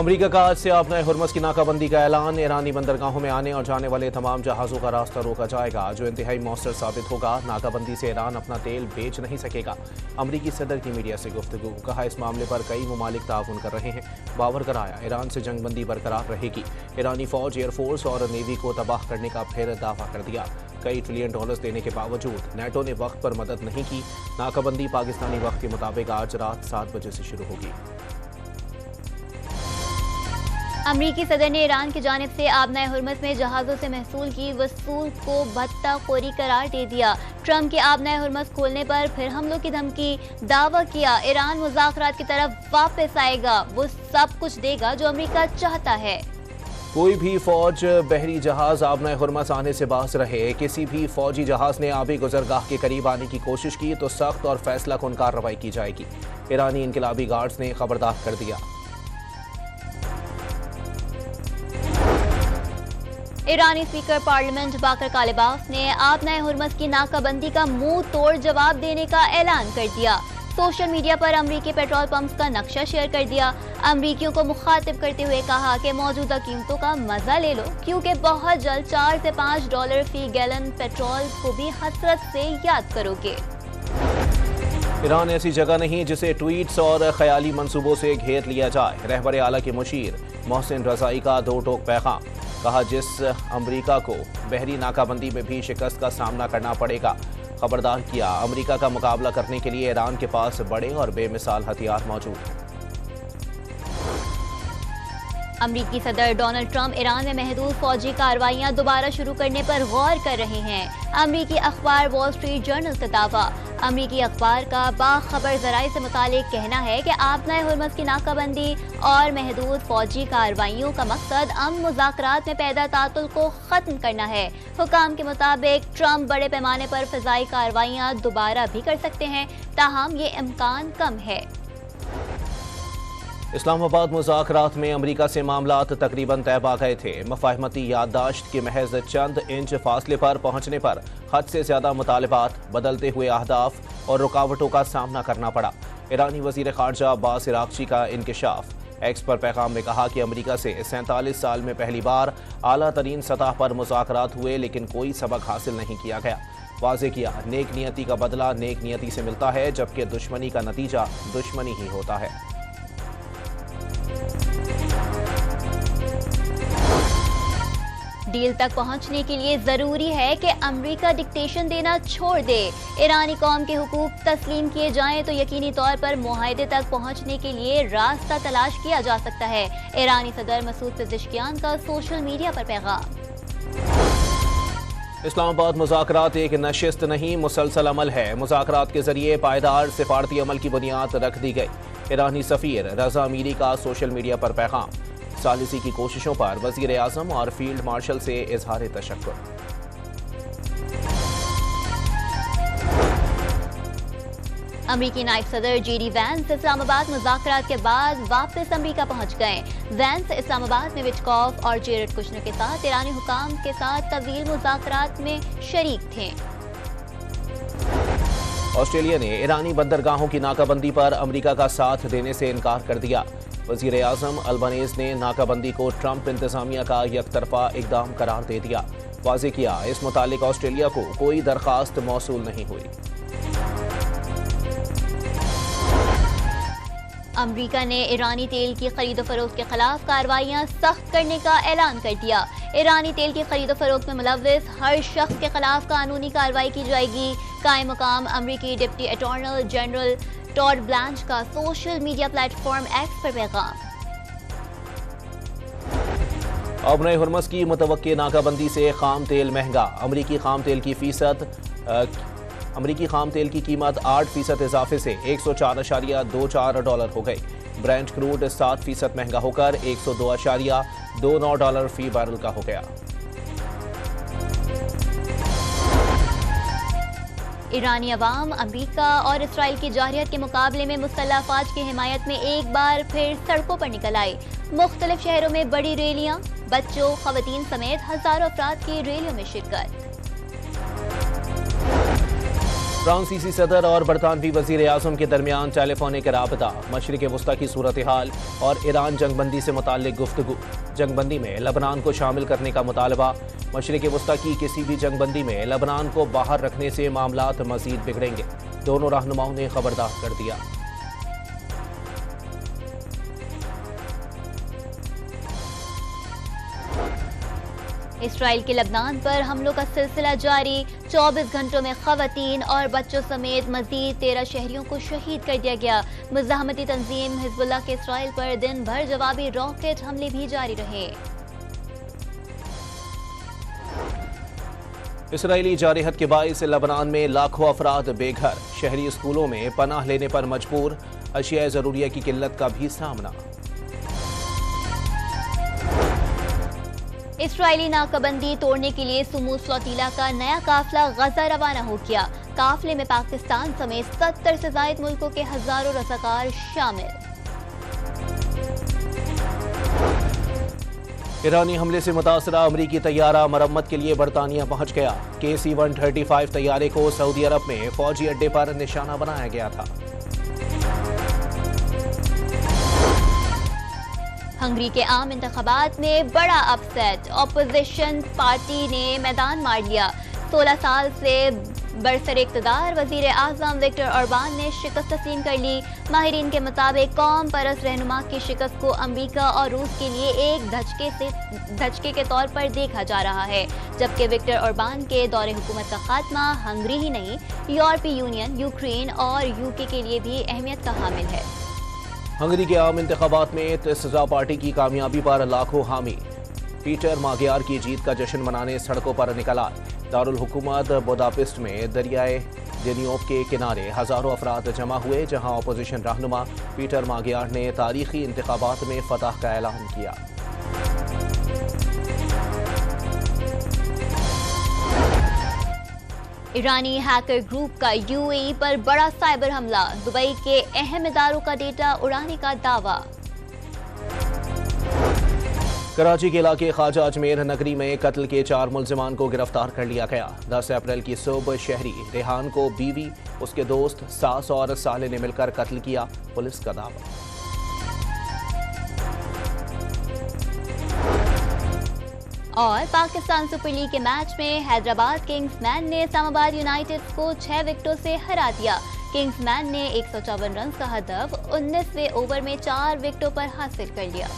अमरीका का आज से अपने हुर्मस की नाकाबंदी का ऐलान। ईरानी बंदरगाहों में आने और जाने वाले तमाम जहाज़ों का रास्ता रोका जाएगा, जो इंतहाई मौसर साबित होगा। नाकाबंदी से ईरान अपना तेल बेच नहीं सकेगा। अमरीकी सदर की मीडिया से गुफ्तगू। कहा, इस मामले पर कई ममालिक ताउन कर रहे हैं। बावर कराया, ईरान से जंगबंदी बरकरार रहेगी। ईरानी फौज, एयरफोर्स और नेवी को तबाह करने का फिर दावा कर दिया। कई ट्रिलियन डॉलर्स देने के बावजूद नेटो ने वक्त पर मदद नहीं की। नाकाबंदी पाकिस्तानी वक्त के मुताबिक आज रात 7 बजे से शुरू होगी। अमरीकी सदर ने ईरान की जानिब से आबनाए हुर्मस में जहाज़ों से महसूल की वसूल को भत्ताखोरी करार दे दिया। ट्रंप के आबनाए हुर्मस खोलने पर फिर हमलों की धमकी। दावा किया, ईरान मुज़ाकरात की तरफ वापस आएगा। वो सब कुछ देगा जो अमरीका चाहता है। कोई भी फौज बहरी जहाज आबनाए हुर्मस आने से बाज रहे। किसी भी फौजी जहाज ने आबी गुजरगाह के करीब आने की कोशिश की तो सख्त और फैसला कुन कार्रवाई की जाएगी। ईरानी इनकलाबी गार्ड्स ने खबरदार कर दिया। ईरानी स्पीकर पार्लियामेंट बाकर कालिबाफ ने आबनाए हुर्मस की नाकाबंदी का मुंह तोड़ जवाब देने का ऐलान कर दिया। सोशल मीडिया पर अमरीकी पेट्रोल पंप्स का नक्शा शेयर कर दिया। अमरीकियों को मुखातिब करते हुए कहा कि मौजूदा कीमतों का मजा ले लो, क्योंकि बहुत जल्द $4 से $5 फी गैलन पेट्रोल को भी हसरत से याद करोगे। ईरान ऐसी जगह नहीं जिसे ट्वीट्स और ख्याली मंसूबों से घेर लिया जाए। रहबर आला के मुशीर मोहसिन रजाई का दो टोक पैगाम। कहा, जिस अमरीका को बहरी नाकाबंदी में भी शिकस्त का सामना करना पड़ेगा। खबरदार किया, अमरीका का मुकाबला करने के लिए ईरान के पास बड़े और बेमिसाल हथियार मौजूद हैं। अमरीकी सदर डोनाल्ड ट्रंप ईरान में महदूद फौजी कार्रवाइयां दोबारा शुरू करने पर गौर कर रहे हैं। अमरीकी अखबार वॉल स्ट्रीट जर्नल का दावा। अमरीकी अखबार का बाखबर जराए से मुतालिक कहना है कि आबनाए हुर्मस की नाकाबंदी और महदूद फौजी कार्रवाइयों का मकसद अमन मुज़ाकरात में पैदा तातुल को खत्म करना है। हुकाम के मुताबिक ट्रंप बड़े पैमाने पर फ़िज़ाई कार्रवाइयां दोबारा भी कर सकते हैं, ताहम ये इम्कान कम है। इस्लामाबाद मुज़ाकरात में अमरीका से मामलात तकरीबन तय पा गए थे। मफाहमती याददाश्त के महज चंद इंच फासले पर पहुंचने पर हद से ज्यादा मुतालबात, बदलते हुए अहदाफ और रुकावटों का सामना करना पड़ा। ईरानी वज़ीर ख़ारजा अब्बास इराक़ची का इंकशाफ। एक्स पर पैगाम में कहा कि अमरीका से 47 साल में पहली बार आला तरीन सतह पर मुज़ाकरात हुए, लेकिन कोई सबक हासिल नहीं किया गया। वाज़े किया, नेक नियति का बदला नेक नियति से मिलता है, जबकि दुश्मनी का नतीजा दुश्मनी ही होता है। डील तक पहुंचने के लिए जरूरी है कि अमेरिका डिक्टेशन देना छोड़ दे। ईरानी कौम के हुकूक तस्लीम किए जाएं तो यकीनी तौर पर मुआहदे तक पहुंचने के लिए रास्ता तलाश किया जा सकता है। ईरानी सदर मसूद पेज़ेश्कियान का सोशल मीडिया पर पैगाम। इस्लामाबाद मुज़ाकरात एक नशिस्त नहीं, मुसलसल अमल है। मुज़ाकरात के जरिए पायदार सिफारती अमल की बुनियाद रख दी गई। ईरानी सफ़ीर रजा मीरी का सोशल मीडिया पर पैगाम। सालिसी की कोशिशों पर वज़ीर आज़म और फील्ड मार्शल से इजहार तशक्कुर। अमरीकी नायब सदर जेडी वैंस इस्लामाबाद मुज़ाकरात के बाद वापस अमरीका पहुंच गए। वैंस इस्लामाबाद में विचकॉफ और जेरेड कुशनर के साथ ईरानी हुकाम के साथ तवील मुज़ाकरात में शरीक थे। ऑस्ट्रेलिया ने ईरानी बंदरगाहों की नाकाबंदी पर अमरीका का साथ देने से इनकार कर दिया। वज़ीर आज़म अल्बानीज़ ने नाकाबंदी को ट्रंप इंतज़ामिया का यकतरफा इक़दाम करार दे दिया। वाज़े किया, इस मुतालिक ऑस्ट्रेलिया को कोई दरख्वास्त मौसूल नहीं हुई। अमरीका ने ईरानी तेल की खरीदो फरोख्त के खिलाफ कार्रवाइयां सख्त करने का ऐलान कर दिया। ईरानी तेल की खरीदो फरोख्त में मुलव्विस हर शख्स के खिलाफ कानूनी कार्रवाई की जाएगी। कायम मुकाम अमरीकी deputy attorney general Todd Blanche का सोशल मीडिया प्लेटफॉर्म एक्स पर पैगाम। आबनाए हुर्मस की मुतवक्की नाकाबंदी से खाम तेल महंगा। अमरीकी खाम तेल की कीमत 8% इजाफे से $104.24 हो गई। ब्रेंट क्रूड 7% महंगा होकर $102.29 फी बैरल का हो गया। ईरानी अवाम अमरीका और इसराइल की जारहियत के मुकाबले में मुसल्लह अफवाज की हिमायत में एक बार फिर सड़कों पर निकल आए। मुख्तलिफ शहरों में बड़ी रैलियां, बच्चों, खवातीन समेत हजारों अफराद की रैलियों में शिरकत। फ्रांसीसी सदर और बरतानवी वजीर आजम के दरमियान टेलीफोनिक राबता, मशरिक वस्ता की सूरत हाल और ईरान जंगबंदी से मुताल्लिक गुफ्तगू। जंगबंदी में लबनान को शामिल करने का मुतालबा। मशरिक वस्ता की किसी भी जंगबंदी में लबनान को बाहर रखने से मामलात मजीद बिगड़ेंगे। दोनों रहनुमाओं ने खबरदार कर दिया। इसराइल के लबनान पर हमलों का सिलसिला जारी। 24 घंटों में खवातीन और बच्चों समेत मजीद 13 शहरियों को शहीद कर दिया गया। मुजाहमती तंजीम हिजबुल्लाह के इसराइल पर दिन भर जवाबी रॉकेट हमले भी जारी रहे। इसराइली जारहत के बाइस लबनान में लाखों अफराद बेघर। शहरी स्कूलों में पनाह लेने पर मजबूर। अशिया जरूरिया की किल्लत का भी सामना। इसराइली नाकाबंदी तोड़ने के लिए सुमूद फ्लोटीला का नया काफिला गजा रवाना हो गया। काफिले में पाकिस्तान समेत 70 से ज्यादा मुल्कों के हजारों रज़ाकार शामिल। ईरानी हमले से मुतासरा अमरीकी तैयारा मरम्मत के लिए बरतानिया पहुंच गया। KC-135 तैयारे को सऊदी अरब में फौजी अड्डे पर निशाना बनाया गया था। हंगरी के आम इंतखाबात में बड़ा अपसेट। ऑपोजिशन पार्टी ने मैदान मार लिया। 16 साल से बरसर इक़्तिदार वजीर आज़म विक्टर ओरबान ने शिकस्त तस्लीम कर ली। माहिरीन के मुताबिक कौम परस्त रहनुमा की शिकस्त को अमरीका और रूस के लिए एक धचके के तौर पर देखा जा रहा है, जबकि विक्टर ओरबान के दौरे हुकूमत का खात्मा हंगरी ही नहीं, यूरोपीय यूनियन, यूक्रेन और UK के लिए भी अहमियत का हामिल है। हंगरी के आम इंतखाबात में तिस्जा पार्टी की कामयाबी पर लाखों हामी। पीटर मागियार की जीत का जश्न मनाने सड़कों पर निकल आए। दारुल हुकूमत बुदापेस्ट में दरियाए डेन्यूब के किनारे हजारों अफराद जमा हुए, जहां अपोजिशन रहनुमा पीटर मागियार ने तारीखी इंतखाबात में फतह का ऐलान किया। ईरानी हैकर ग्रुप का UAE पर बड़ा साइबर हमला। दुबई के अहम इदारों का डेटा उड़ाने का दावा। कराची के इलाके ख्वाजा अजमेर नगरी में कत्ल के 4 मुल्जिमान को गिरफ्तार कर लिया गया। 10 अप्रैल की सुबह शहरी रेहान को बीवी, उसके दोस्त, सास और साले ने मिलकर कत्ल किया, पुलिस का दावा। और पाकिस्तान सुपर लीग के मैच में हैदराबाद किंग्समैन ने इस्लामाबाद यूनाइटेड को 6 विकेटों से हरा दिया। किंग्समैन ने 154 रन का हदफ 19वें ओवर में 4 विकेटों पर हासिल कर लिया।